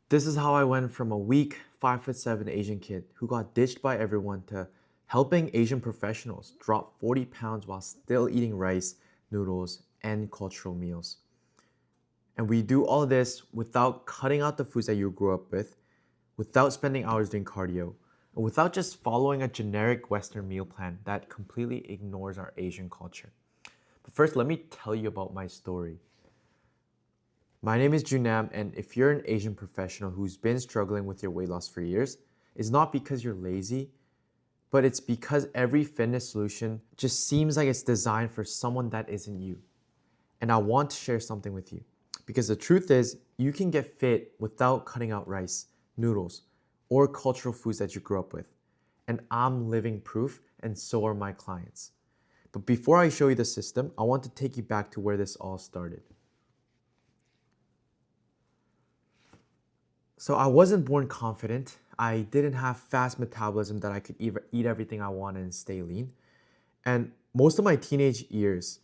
This is how I went from a weak 5'7" Asian kid who got ditched by everyone to helping Asian professionals drop 40 pounds while still eating rice, noodles, and cultural meals. And we do all this without cutting out the foods that you grew up with, without spending hours doing cardio, and without just following a generic Western meal plan that completely ignores our Asian culture. But first, let me tell you about my story. My name is Junam, and if you're an Asian professional who's been struggling with your weight loss for years, it's not because you're lazy, but it's because every fitness solution just seems like it's designed for someone that isn't you. And I want to share something with you. Because the truth is, you can get fit without cutting out rice, noodles, or cultural foods that you grew up with. And I'm living proof, and so are my clients. But before I show you the system, I want to take you back to where this all started. So I wasn't born confident. I didn't have fast metabolism that I could eat everything I wanted and stay lean. And most of my teenage years,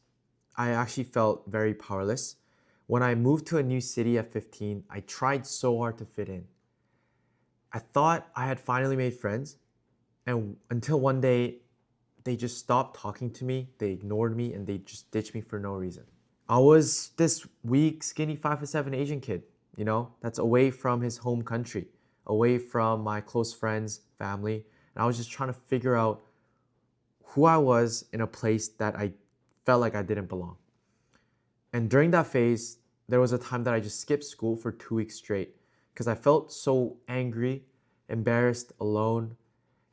I actually felt very powerless. When I moved to a new city at 15, I tried so hard to fit in. I thought I had finally made friends, and until one day, they just stopped talking to me, they ignored me, and they just ditched me for no reason. I was this weak, skinny 5'7" Asian kid, that's away from his home country, away from my close friends, family. And I was just trying to figure out who I was in a place that I felt like I didn't belong. And during that phase, there was a time that I just skipped school for 2 weeks straight because I felt so angry, embarrassed, alone.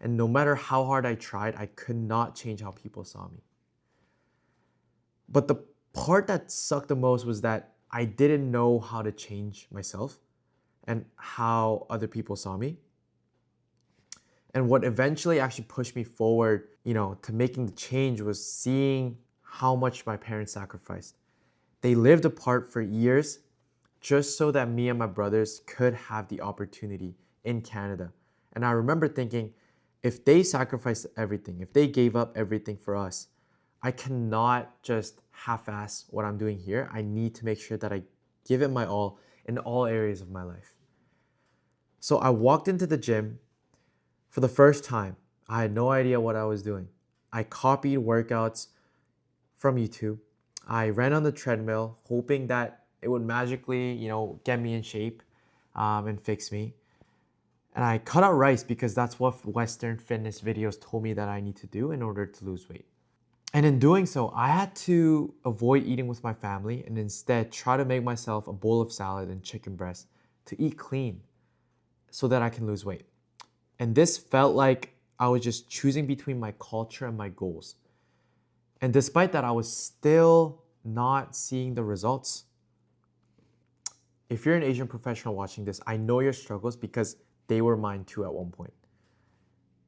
And no matter how hard I tried, I could not change how people saw me. But the part that sucked the most was that I didn't know how to change myself and how other people saw me. And what eventually actually pushed me forward, to making the change was seeing how much my parents sacrificed. They lived apart for years just so that me and my brothers could have the opportunity in Canada. And I remember thinking, if they sacrificed everything, if they gave up everything for us, I cannot just half-ass what I'm doing here. I need to make sure that I give it my all in all areas of my life. So I walked into the gym for the first time. I had no idea what I was doing. I copied workouts from YouTube. I ran on the treadmill, hoping that it would magically, get me in shape and fix me. And I cut out rice because that's what Western fitness videos told me that I need to do in order to lose weight. And in doing so, I had to avoid eating with my family and instead try to make myself a bowl of salad and chicken breast to eat clean so that I can lose weight. And this felt like I was just choosing between my culture and my goals. And despite that, I was still not seeing the results. If you're an Asian professional watching this, I know your struggles because they were mine too at one point.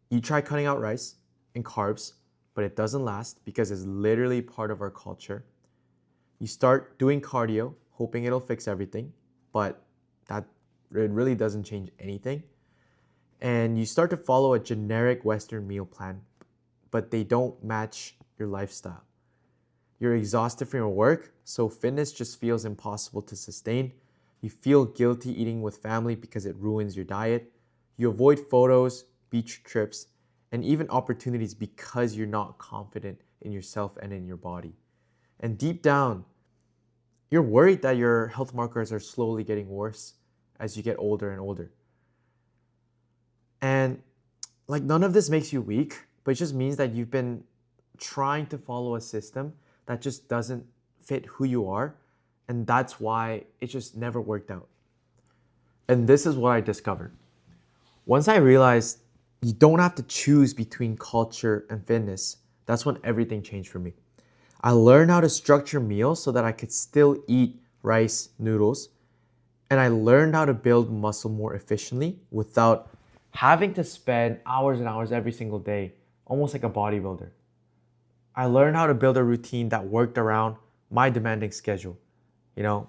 You try cutting out rice and carbs, but it doesn't last because it's literally part of our culture. You start doing cardio, hoping it'll fix everything, but it really doesn't change anything. And you start to follow a generic Western meal plan, but they don't match your lifestyle. You're exhausted from your work, so fitness just feels impossible to sustain. You feel guilty eating with family because it ruins your diet. You avoid photos, beach trips, and even opportunities because you're not confident in yourself and in your body. And deep down, you're worried that your health markers are slowly getting worse as you get older and older. And none of this makes you weak, but it just means that you've been trying to follow a system that just doesn't fit who you are. And that's why it just never worked out. And this is what I discovered. Once I realized you don't have to choose between culture and fitness, that's when everything changed for me. I learned how to structure meals so that I could still eat rice, noodles, and I learned how to build muscle more efficiently without having to spend hours and hours every single day, almost like a bodybuilder. I learned how to build a routine that worked around my demanding schedule.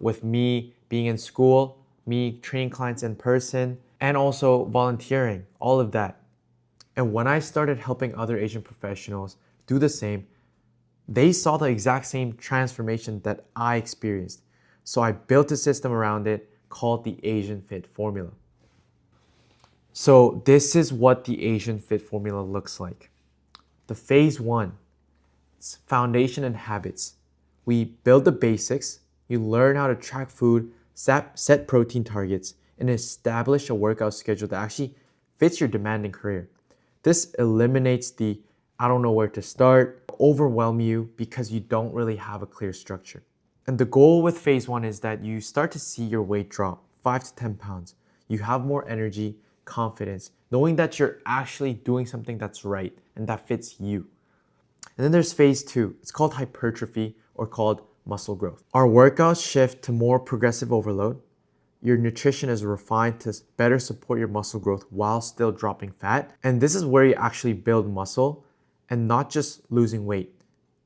With me being in school, me training clients in person, and also volunteering, all of that. And when I started helping other Asian professionals do the same, they saw the exact same transformation that I experienced. So I built a system around it, called the Asian Fit formula. So this is what the Asian Fit formula looks like. The phase one, it's foundation and habits. We build the basics, you learn how to track food, set protein targets, and establish a workout schedule that actually fits your demanding career. This eliminates the I don't know where to start, overwhelm you because you don't really have a clear structure. And the goal with phase one is that you start to see your weight drop 5 to 10 pounds. You have more energy, confidence, knowing that you're actually doing something that's right and that fits you. And then there's phase two. It's called hypertrophy or called muscle growth. Our workouts shift to more progressive overload. Your nutrition is refined to better support your muscle growth while still dropping fat. And this is where you actually build muscle and not just losing weight,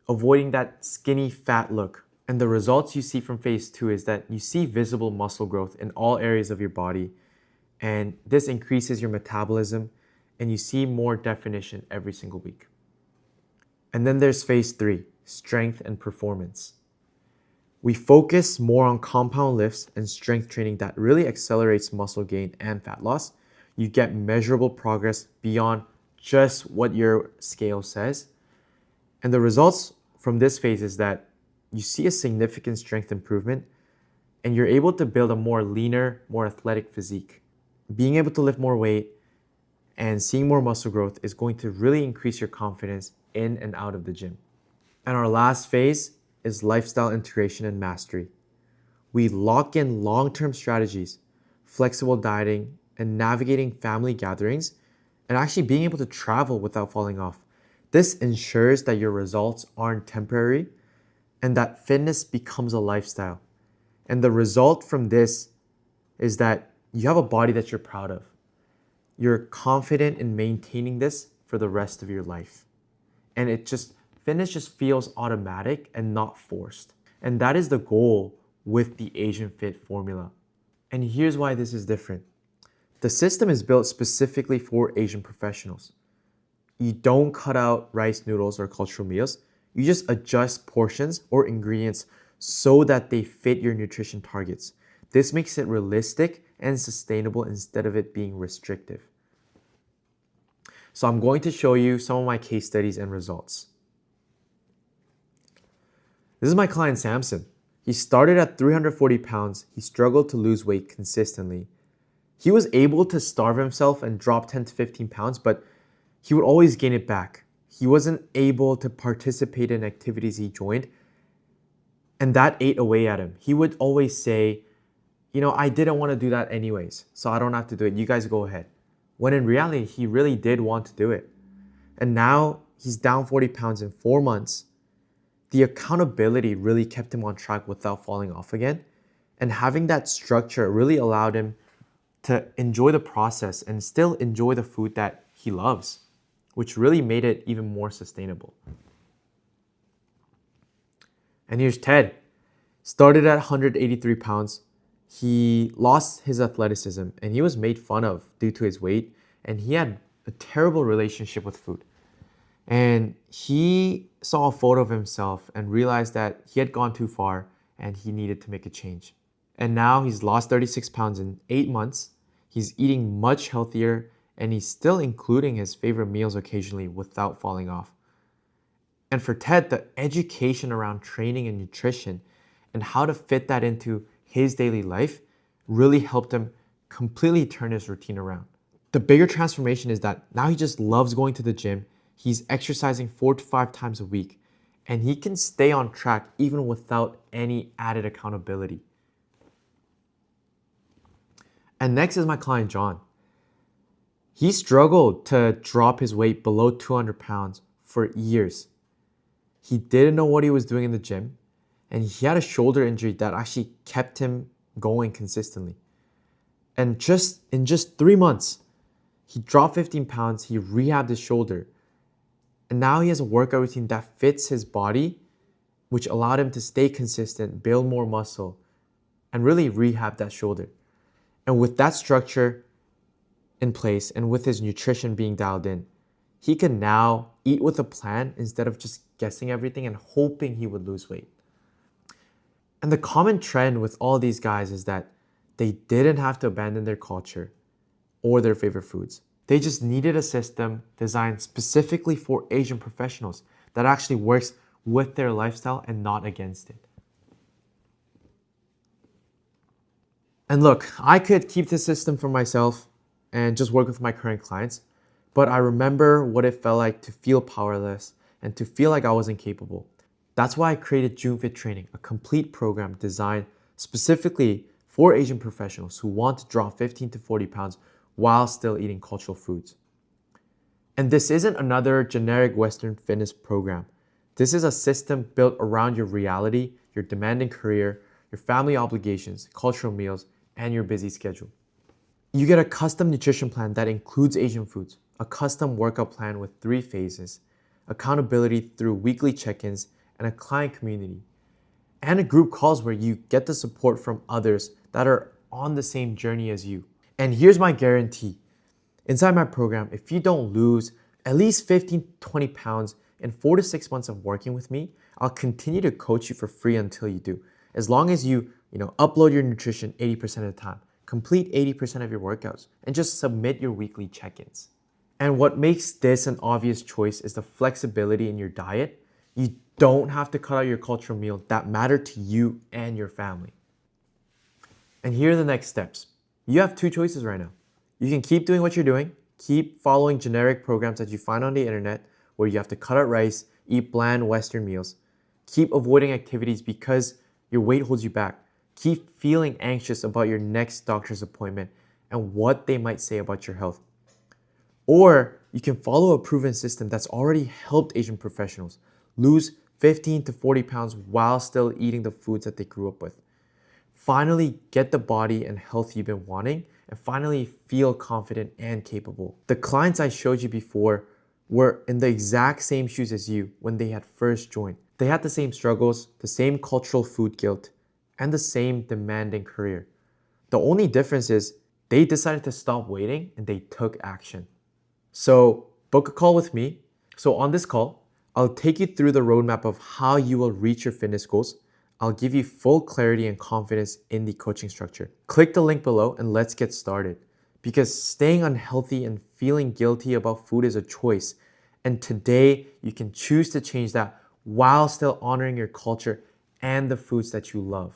avoiding that skinny fat look. And the results you see from phase two is that you see visible muscle growth in all areas of your body. And this increases your metabolism and you see more definition every single week. And then there's phase three, strength and performance. We focus more on compound lifts and strength training that really accelerates muscle gain and fat loss. You get measurable progress beyond just what your scale says. And the results from this phase is that you see a significant strength improvement and you're able to build a more leaner, more athletic physique. Being able to lift more weight and seeing more muscle growth is going to really increase your confidence in and out of the gym. And our last phase is lifestyle integration and mastery. We lock in long-term strategies, flexible dieting, and navigating family gatherings, and actually being able to travel without falling off. This ensures that your results aren't temporary and that fitness becomes a lifestyle. And the result from this is that you have a body that you're proud of. You're confident in maintaining this for the rest of your life. And fitness just feels automatic and not forced. And that is the goal with the Asian Fit formula. And here's why this is different. The system is built specifically for Asian professionals. You don't cut out rice noodles or cultural meals. You just adjust portions or ingredients so that they fit your nutrition targets. This makes it realistic and sustainable instead of it being restrictive. So I'm going to show you some of my case studies and results. This is my client Samson. He started at 340 pounds. He struggled to lose weight consistently. He was able to starve himself and drop 10 to 15 pounds, but he would always gain it back. He wasn't able to participate in activities he joined, and that ate away at him. He would always say, I didn't want to do that anyways, so I don't have to do it. You guys go ahead. When in reality, he really did want to do it. And now he's down 40 pounds in 4 months. The accountability really kept him on track without falling off again. And having that structure really allowed him to enjoy the process and still enjoy the food that he loves, which really made it even more sustainable. And here's Ted. Started at 183 pounds. He lost his athleticism and he was made fun of due to his weight, and he had a terrible relationship with food. And he saw a photo of himself and realized that he had gone too far and he needed to make a change. And now he's lost 36 pounds in 8 months. He's eating much healthier and he's still including his favorite meals occasionally without falling off. And for Ted, the education around training and nutrition and how to fit that into his daily life really helped him completely turn his routine around. The bigger transformation is that now he just loves going to the gym. He's exercising 4 to 5 times a week, and he can stay on track even without any added accountability. And next is my client, John. He struggled to drop his weight below 200 pounds for years. He didn't know what he was doing in the gym, and he had a shoulder injury that actually kept him going consistently. And in just 3 months, he dropped 15 pounds, he rehabbed his shoulder, and now he has a workout routine that fits his body, which allowed him to stay consistent, build more muscle, and really rehab that shoulder. And with that structure in place and with his nutrition being dialed in, he can now eat with a plan instead of just guessing everything and hoping he would lose weight. And the common trend with all these guys is that They didn't have to abandon their culture or their favorite foods. They just needed a system designed specifically for Asian professionals that actually works with their lifestyle and not against it. And look, I could keep this system for myself and just work with my current clients, but I remember what it felt like to feel powerless and to feel like I wasn't capable. That's why I created June Fit Training, a complete program designed specifically for Asian professionals who want to drop 15 to 40 pounds while still eating cultural foods. And this isn't another generic Western fitness program. This is a system built around your reality, your demanding career, your family obligations, cultural meals, and your busy schedule. You get a custom nutrition plan that includes Asian foods, a custom workout plan with 3 phases, accountability through weekly check-ins, and a client community, and a group calls where you get the support from others that are on the same journey as you. And here's my guarantee. Inside my program, if you don't lose at least 15 to 20 pounds in 4 to 6 months of working with me, I'll continue to coach you for free until you do. As long as you upload your nutrition 80% of the time, complete 80% of your workouts, and just submit your weekly check-ins. And what makes this an obvious choice is the flexibility in your diet. You don't have to cut out your cultural meal that matter to you and your family. And here are the next steps. You have 2 choices right now. You can keep doing what you're doing, keep following generic programs that you find on the internet where you have to cut out rice, eat bland Western meals, keep avoiding activities because your weight holds you back, keep feeling anxious about your next doctor's appointment and what they might say about your health. Or you can follow a proven system that's already helped Asian professionals lose 15 to 40 pounds while still eating the foods that they grew up with. Finally, get the body and health you've been wanting, and finally feel confident and capable. The clients I showed you before were in the exact same shoes as you when they had first joined. They had the same struggles, the same cultural food guilt, and the same demanding career. The only difference is they decided to stop waiting and they took action. So book a call with me. So on this call, I'll take you through the roadmap of how you will reach your fitness goals. I'll give you full clarity and confidence in the coaching structure. Click the link below and let's get started. Because staying unhealthy and feeling guilty about food is a choice. And today you can choose to change that while still honoring your culture and the foods that you love.